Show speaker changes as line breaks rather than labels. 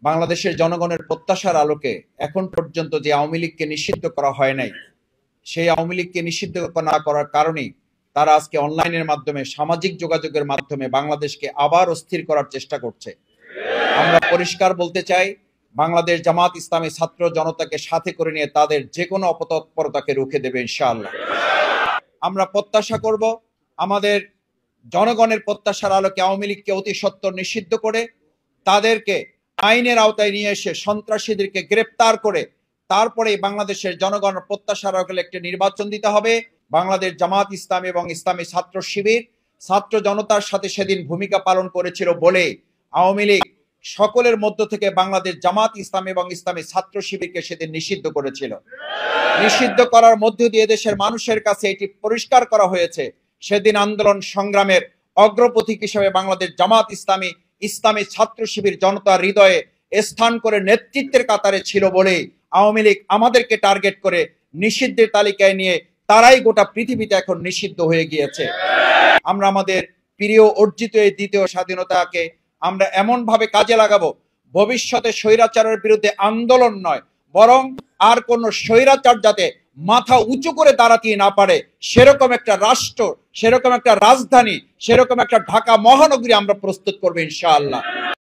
বাংলাদেশের জনগণের প্রত্যাশার আলোকে এখন পর্যন্ত যে আওয়ামী লীগকে নিষিদ্ধ করা হয় নাই, সেই আওয়ামী লীগকে নিষিদ্ধ না করার কারণেই তারা আজকে অনলাইনের মাধ্যমে, সামাজিক যোগাযোগের মাধ্যমে বাংলাদেশকে আবার অস্থির করার চেষ্টা করছে। আমরা পরিষ্কার বলতে চাই, বাংলাদেশ জামাত ইসলামী ছাত্র জনতাকে সাথে করে নিয়ে তাদের যে কোনো অপতৎপরতাকে রুখে দেবে ইনশাআল্লাহ। আমরা প্রত্যাশা করব আমাদের জনগণের প্রত্যাশার আলোকে আওয়ামী লীগকে অতি সত্বর নিষিদ্ধ করে তাদেরকে আইনের আওতায় নিয়ে এসে সন্ত্রাসীদেরকে গ্রেপ্তার করে তারপরে বাংলাদেশের জনগণের প্রত্যাশার আলোকে একটি নির্বাচন দিতে হবে। বাংলাদেশ জামাত ইসলামী এবং ইসলামী ছাত্র শিবির ছাত্র জনতার সাথে সেদিন ভূমিকা পালন করেছিল বলে আওয়ামী লীগ সকলের মধ্য থেকে বাংলাদেশ জামাত ইসলামী এবং ইসলামী ছাত্র শিবিরকে সেদিন নিষিদ্ধ করেছিল। নিষিদ্ধ করার মধ্য দিয়ে দেশের মানুষের কাছে এটি পরিষ্কার করা হয়েছে, সেদিন আন্দোলন সংগ্রামের অগ্রপথিক হিসেবে বাংলাদেশ জামাত ইসলামী ইসলামী ছাত্র শিবির জনতার হৃদয়ে স্থান করে নেতৃত্বের কাতারে ছিল বলে আওয়ামী লীগ আমাদেরকে টার্গেট করে নিষিদ্ধের তালিকায় নিয়ে তারাই গোটা পৃথিবীতে এখন নিষিদ্ধ হয়ে গিয়েছে। আমরা আমাদের প্রিয় অর্জিত এই দ্বিতীয় স্বাধীনতাকে আমরা এমন ভাবে কাজে লাগাবো, ভবিষ্যতে স্বৈরাচারের বিরুদ্ধে আন্দোলন নয়, বরং আর কোন স্বৈরাচার যাতে মাথা উঁচু করে দাঁড়াতে না পারে সেরকম একটা রাষ্ট্র, সেরকম একটা রাজধানী, সেরকম একটা ঢাকা মহানগরী আমরা প্রস্তুত করবো ইনশাআল্লাহ।